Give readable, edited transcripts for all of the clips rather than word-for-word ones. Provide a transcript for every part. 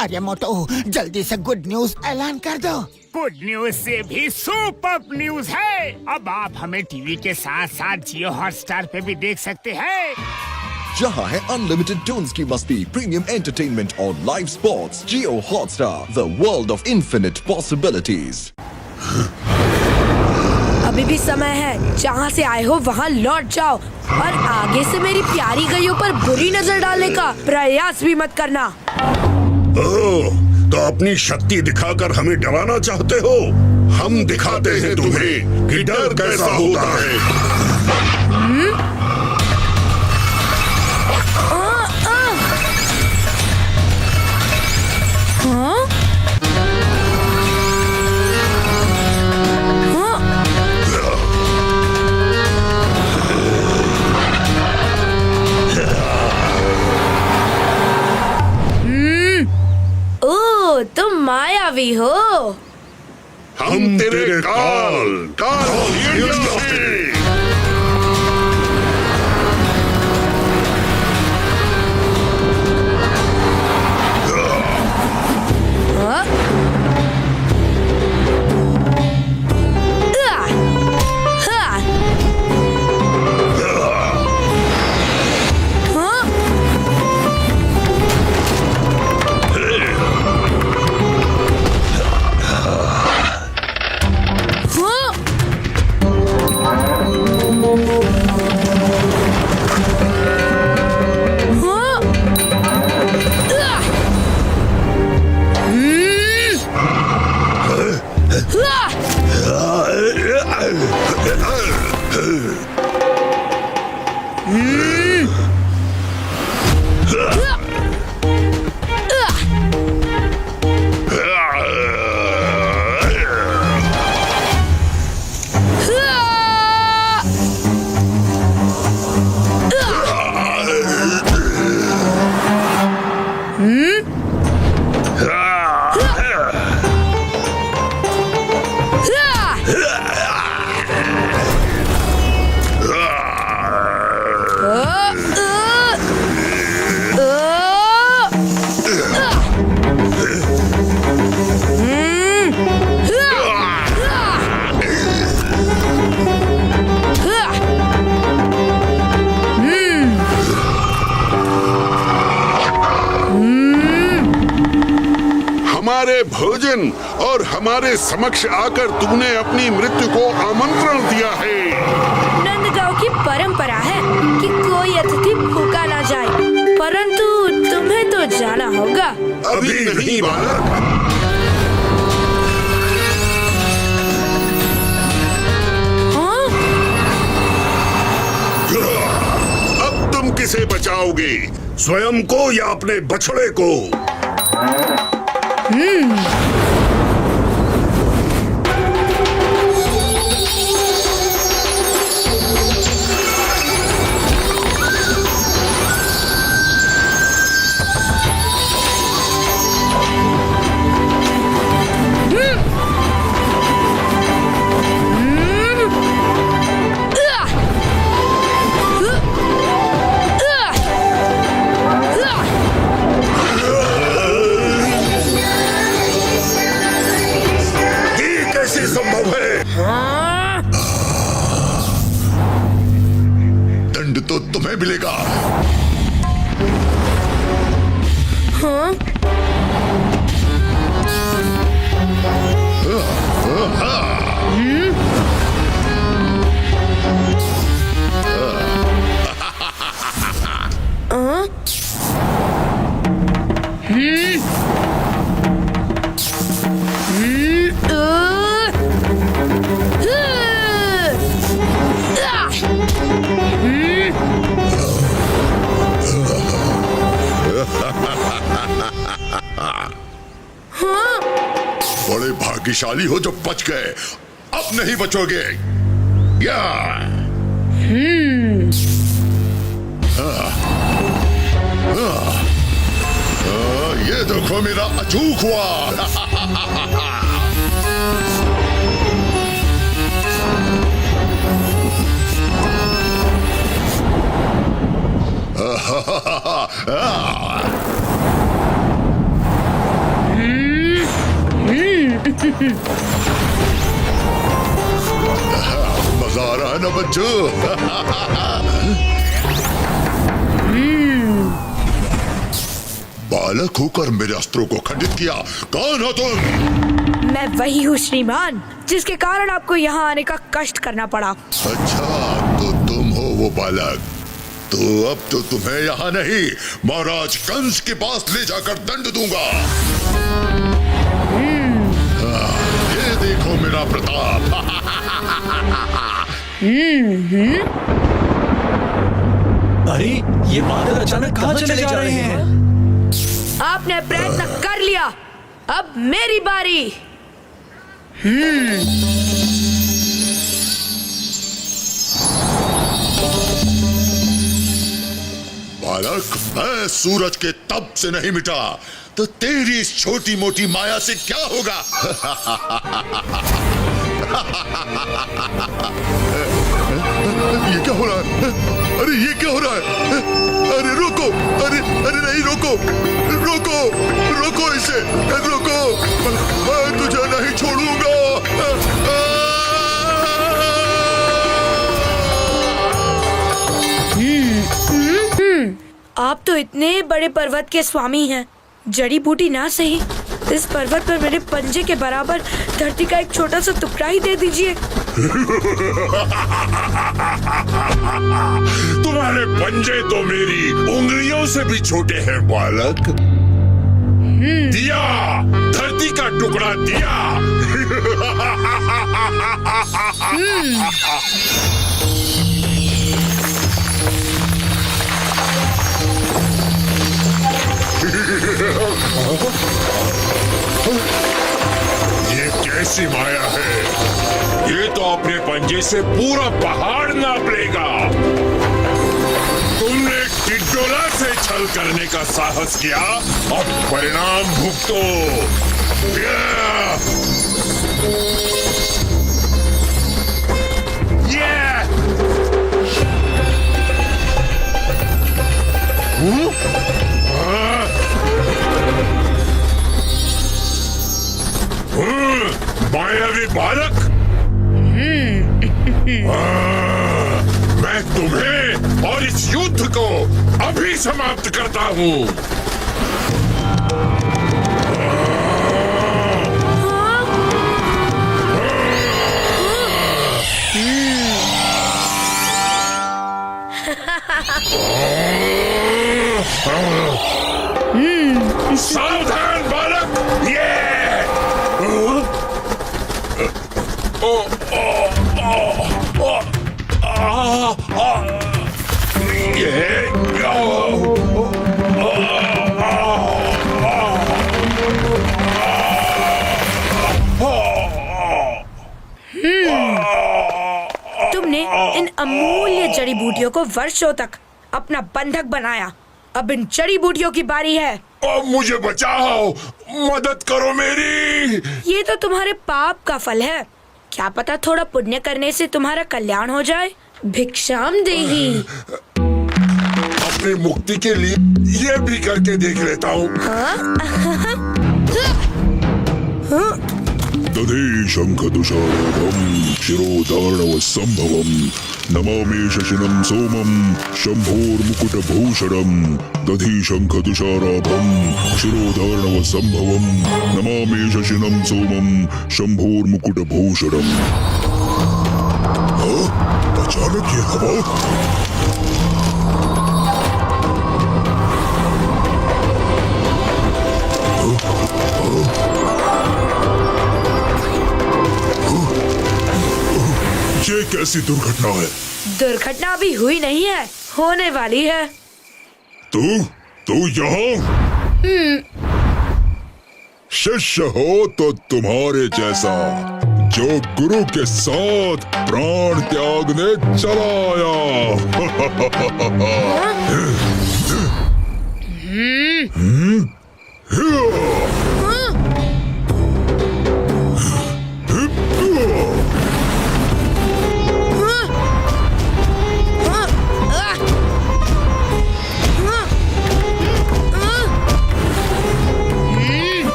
अरे मोटू, जल्दी से गुड न्यूज ऐलान कर दो। गुड न्यूज से भी सुपर न्यूज है। अब आप हमें टीवी के साथ साथ जियो हॉटस्टार पे भी देख सकते हैं, जहां है अनलिमिटेड टून्स की मस्ती, प्रीमियम एंटरटेनमेंट और live sports. Jio Hotstar, the world of infinite possibilities. अभी भी समय है, जहाँ से आए हो वहाँ लौट जाओ और आगे से मेरी प्यारी गईयों पर बुरी नजर डालने का प्रयास भी मत करना। ओह, तो अपनी शक्ति दिखाकर हमें डराना चाहते हो? हम दिखाते हैं तुम्हें कि डर कैसा होता है। तुम मायावी हो। हम तेरे काल हमारे भोजन और हमारे समक्ष आकर तूने अपनी मृत्यु को आमंत्रण दिया है। नंदगांव की परंपरा है कि कोई अतिथि भूखा ना जाए, परंतु तुम्हें तो जाना होगा। अभी नहीं बालक। अब तुम किसे बचाओगे, स्वयं को या अपने बछड़े को? दंड तो तुम्हें मिलेगा। बड़े भाग्यशाली हो जो बच गए, अब नहीं बचोगे। या ये देखो मेरा अचूक हुआ। मजा आ रहा है ना बच्चों? बालक होकर मेरे अस्त्रों को खंडित किया। कौन हो तुम? मैं वही हूँ श्रीमान, जिसके कारण आपको यहाँ आने का कष्ट करना पड़ा। अच्छा, तो तुम हो वो बालक। तो अब तो तुम्हें यहाँ नहीं, महाराज कंस के पास ले जाकर दंड दूंगा। ये देखो मेरा प्रताप। अरे ये बादल अचानक कहाँ चले जा रहे हैं? आपने प्रयत्न कर लिया, अब मेरी बारी। बालक, मैं सूरज के तप से नहीं मिटा, तो तेरी इस छोटी मोटी माया से क्या होगा? ये क्या हो रहा है? अरे ये क्या हो रहा है? अरे रोको! अरे नहीं, रोको! रोको! रोको इसे! रोको! मैं तुझे नहीं छोड़ूंगा! आप तो इतने बड़े पर्वत के स्वामी हैं, जड़ी बूटी ना सही, इस पर्वत पर मेरे पंजे के बराबर धरती का एक छोटा सा टुकड़ा ही दे दीजिए। तुम्हारे पंजे तो मेरी उंगलियों से भी छोटे हैं बालक। दिया, धरती का टुकड़ा दिया। ये कैसी माया है? ये तो अपने पंजे से पूरा पहाड़ नाप लेगा। तुमने टिड्डोला से छल करने का साहस किया, अब परिणाम भुगतो। मायावी बालक, मैं तुम्हें और इस युद्ध को अभी समाप्त करता हूँ। सावधान बालक! तुमने इन अमूल्य जड़ी बूटियों को वर्षों तक अपना बंधक बनाया, अब इन जड़ी बूटियों की बारी है। मुझे बचाओ, मदद करो मेरी। ये तो तुम्हारे पाप का फल है, क्या पता थोड़ा पुण्य करने से तुम्हारा कल्याण हो जाए। भिक्षाम देही। अपनी मुक्ति के लिए ये भी करके देख लेता हूँ। दधि शंख तुषारम शिरोधारणवसंभवम नमामि शशिनं सोमं शंभोर्मुकुटभूषणं। दधि शंख तुषाराभं शिरोधारणवसंभवम नमामि शशिनं सोमं शंभोर्मुकुटभूषणं। अचानक ये हवा! ये कैसी दुर्घटना है? दुर्घटना अभी हुई नहीं है, होने वाली है। तू यहाँ? शिष्य हो तो तुम्हारे जैसा, जो गुरु के साथ प्राण त्यागने चला आया।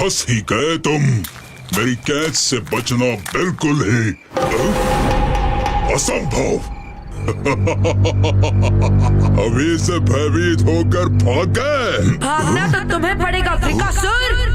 फंस ही गए तुम। मेरी कैच से बचना बिल्कुल ही असंभव। अभी से भयभीत होकर भाग गए। भागना तो तुम्हें पड़ेगा फ्रिकासुर।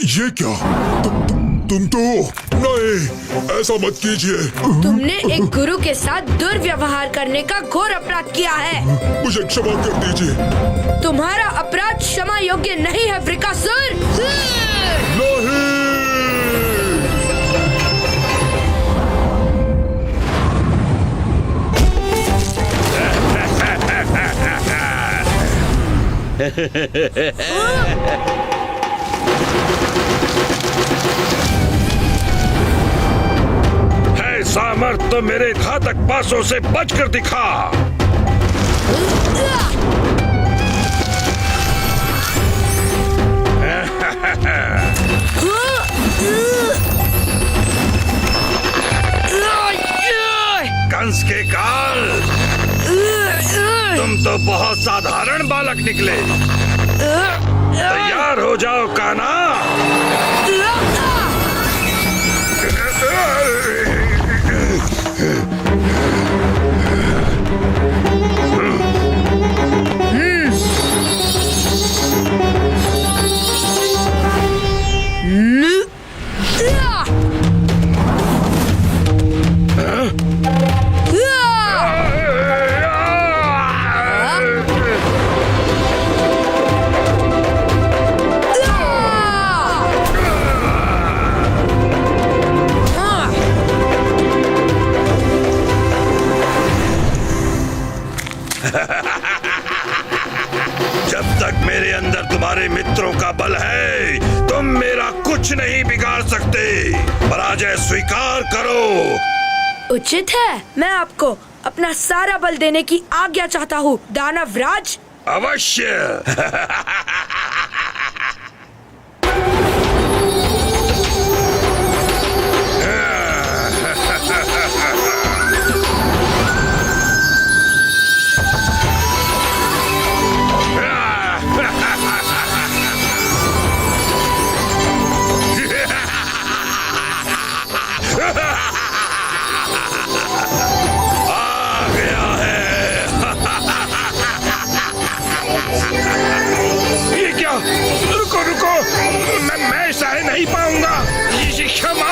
ये क्या? तुम तो नहीं, ऐसा मत कीजिए। तुमने एक गुरु के साथ दुर्व्यवहार करने का घोर अपराध किया है। मुझे क्षमा कर दीजिए। तुम्हारा अपराध क्षमा योग्य नहीं है फ्रिकासुर। नहीं। है सामर्थ तो मेरे घातक पासों से बचकर दिखा। कंस के काल, तुम तो बहुत साधारण बालक निकले। तैयार हो जाओ कान्हा। जब तक मेरे अंदर तुम्हारे मित्रों का बल है, तुम मेरा कुछ नहीं बिगाड़ सकते। पराजय स्वीकार करो। उचित है, मैं आपको अपना सारा बल देने की आज्ञा चाहता हूँ दानवराज। अवश्य। नहीं पाऊंगा। क्षमा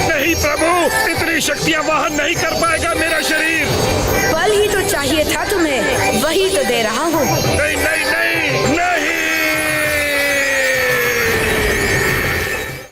नहीं प्रभु, इतनी शक्तियां वहन नहीं कर